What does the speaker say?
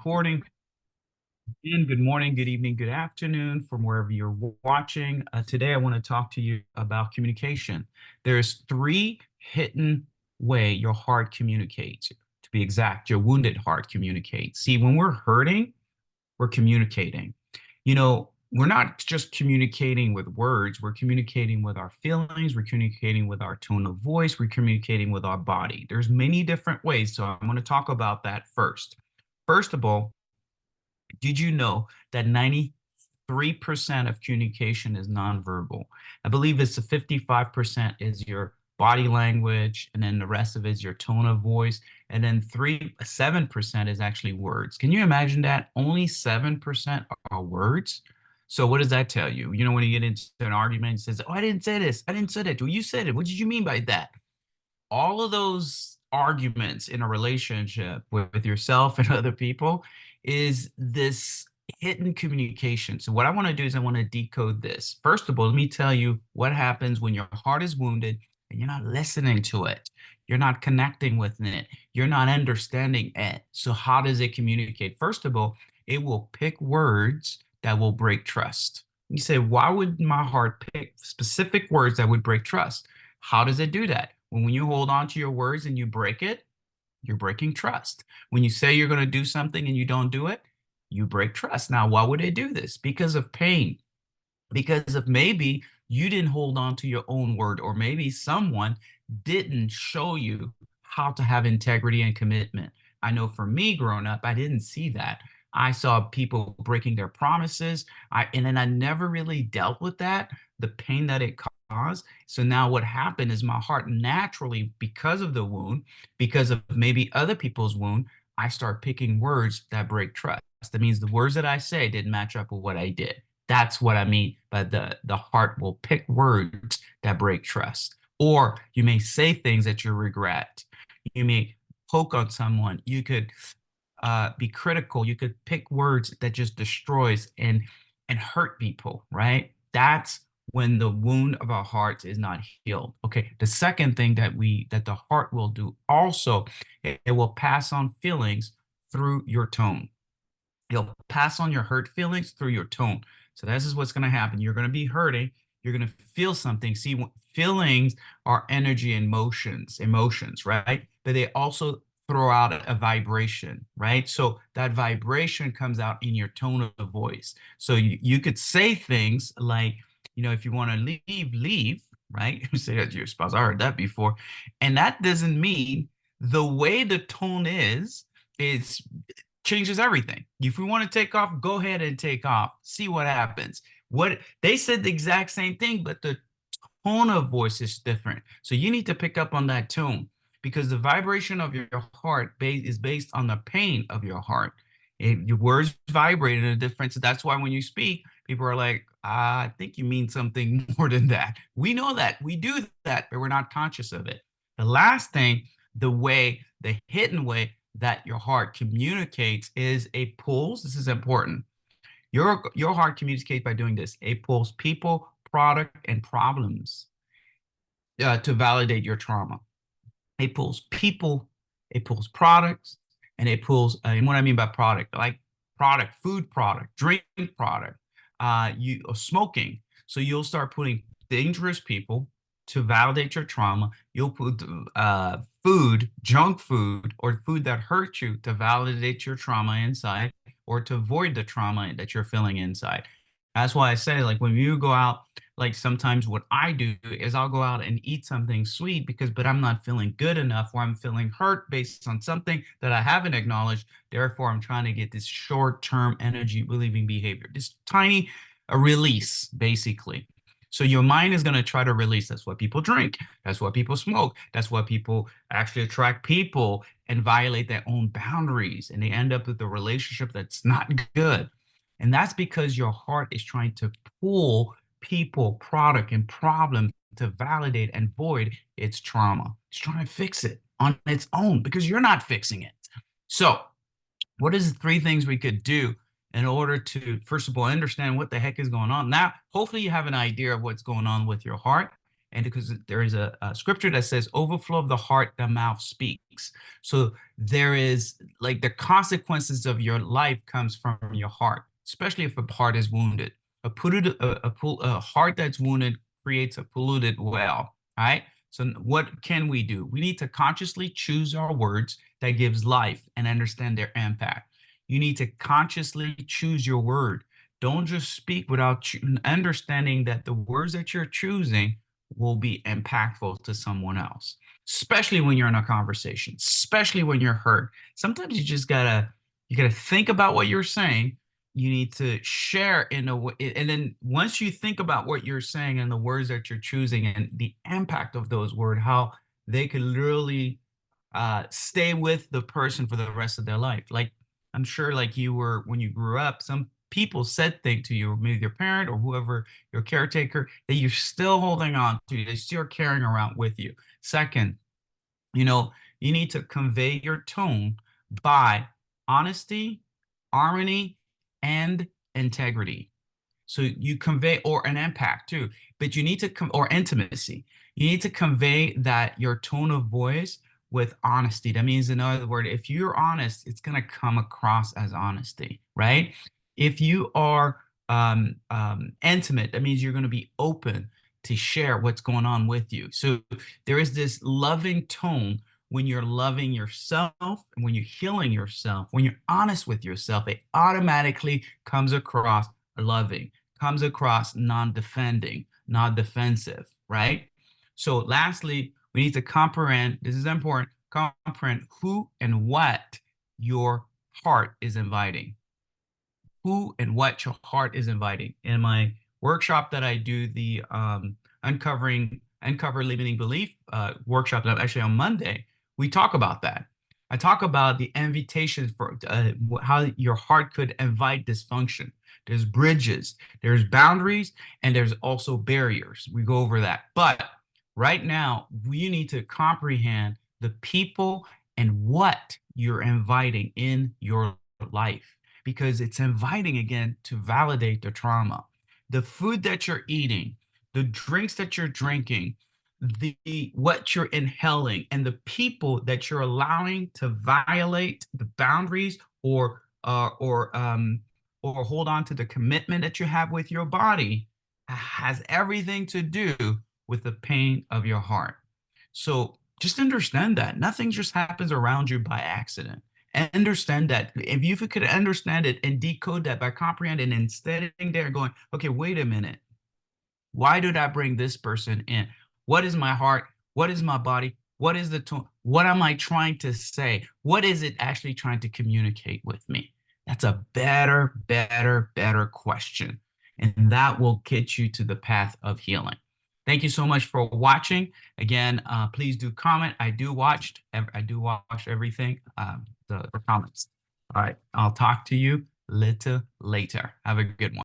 recording. And good morning, good evening, good afternoon from wherever you're watching. Today, I want to talk to you about communication. There's three hidden way your heart communicates. To be exact, your wounded heart communicates. See, when we're hurting, we're communicating. We're not just communicating with words, we're communicating with our feelings, we're communicating with our tone of voice, we're communicating with our body. There's many different ways, so I'm going to talk about that first. First of all, did you know that 93% of communication is nonverbal? I believe it's the 55% is your body language, and then the rest of it is your tone of voice, and then 7% is actually words. Can you imagine that? Only 7% are words. So what does that tell you? When you get into an argument, it says, "Oh, I didn't say this. I didn't say that." Well, you said it. What did you mean by that? All of those arguments in a relationship with yourself and other people is this hidden communication. So what I want to do is I want to decode this. First of all, let me tell you what happens when your heart is wounded and you're not listening to it. You're not connecting with it. You're not understanding it. So how does it communicate? First of all, it will pick words that will break trust. You say, why would my heart pick specific words that would break trust? How does it do that? When you hold on to your words and you break it, you're breaking trust. When you say you're going to do something and you don't do it, you break trust. Now, why would they do this? Because of pain, because of maybe you didn't hold on to your own word, or maybe someone didn't show you how to have integrity and commitment. I know for me growing up, I didn't see that. I saw people breaking their promises. And then I never really dealt with that, the pain that it caused. So now what happened is my heart naturally, because of the wound, because of maybe other people's wound, I start picking words that break trust. That means the words that I say didn't match up with what I did. That's what I mean by the heart will pick words that break trust. Or you may say things that you regret. You may poke on someone. You could be critical. You could pick words that just destroys and hurt people, right? That's when the wound of our hearts is not healed. Okay. The second thing that the heart will do also, it will pass on feelings through your tone. You'll pass on your hurt feelings through your tone. So this is what's going to happen. You're going to be hurting. You're going to feel something. See, feelings are energy and emotions, right? But they also throw out a vibration, right? So that vibration comes out in your tone of voice. So you could say things like, if you want to leave, leave, right? You say that to your spouse. I heard that before. And that doesn't mean the way the tone is changes everything. If we want to take off, go ahead and take off. See what happens. What they said the exact same thing, but the tone of voice is different. So you need to pick up on that tone because the vibration of your heart is based on the pain of your heart. Your words vibrate in a different. So that's why when you speak, people are like, I think you mean something more than that. We know that. We do that, but we're not conscious of it. The last thing, the hidden way that your heart communicates is a pulse. This is important. Your heart communicates by doing this. It pulls people, product, and problems to validate your trauma. It pulls people, it pulls products, and it pulls. And what I mean by product, like product, food product, drink product, you smoking. So you'll start putting dangerous people to validate your trauma. You'll put food, junk food, or food that hurt you to validate your trauma inside, or to avoid the trauma that you're feeling inside. That's why I say, like, when you go out, like sometimes what I do is I'll go out and eat something sweet but I'm not feeling good enough, or I'm feeling hurt based on something that I haven't acknowledged. Therefore, I'm trying to get this short-term energy relieving behavior, this tiny a release, basically. So your mind is going to try to release. That's what people drink. That's what people smoke. That's what people actually attract people and violate their own boundaries. And they end up with a relationship that's not good. And that's because your heart is trying to pull people, product, and problem to validate and void its trauma. It's trying to fix it on its own because you're not fixing it. So, what is the three things we could do in order to, first of all, understand what the heck is going on? Now, hopefully, you have an idea of what's going on with your heart. And because there is a scripture that says, overflow of the heart, the mouth speaks. So there is like the consequences of your life comes from your heart, especially if a heart is wounded. A heart that's wounded creates a polluted well. All right. So what can we do? We need to consciously choose our words that gives life and understand their impact. You need to consciously choose your word. Don't just speak without understanding that the words that you're choosing will be impactful to someone else, especially when you're in a conversation, especially when you're hurt. Sometimes you gotta think about what you're saying. You need to share in a way, and then once you think about what you're saying and the words that you're choosing and the impact of those words, how they could literally stay with the person for the rest of their life. Like I'm sure, like you were when you grew up, some people said things to you, or maybe your parent or whoever your caretaker, that you're still holding on to, they still carrying around with you. Second, you know, you need to convey your tone by honesty, harmony, and integrity. So you convey, or an impact too, but you need to or intimacy. You need to convey that your tone of voice with honesty. That means, in other words, if you're honest, it's going to come across as honesty, right? If you are intimate, that means you're going to be open to share what's going on with you. So there is this loving tone when you're loving yourself, and when you're healing yourself, when you're honest with yourself, it automatically comes across loving, comes across non-defending, not defensive, right? So lastly, we need to comprehend, this is important, comprehend who and what your heart is inviting. Who and what your heart is inviting. In my workshop that I do, the uncover limiting belief workshop that I'm actually on Monday, we talk about that. I talk about the invitations for how your heart could invite dysfunction. There's bridges, there's boundaries, and there's also barriers. We go over that. But right now, we need to comprehend the people and what you're inviting in your life, because it's inviting again to validate the trauma. The food that you're eating, the drinks that you're drinking, the what you're inhaling, and the people that you're allowing to violate the boundaries, or hold on to the commitment that you have with your body, has everything to do with the pain of your heart. So just understand that nothing just happens around you by accident. And understand that if you could understand it and decode that by comprehending and standing there going, okay, wait a minute. Why did I bring this person in? What is my heart? What is my body? What is the tone? What am I trying to say? What is it actually trying to communicate with me? That's a better question. And that will get you to the path of healing. Thank you so much for watching. Again, please do comment. I do watch everything, the comments. All right. I'll talk to you little later. Have a good one.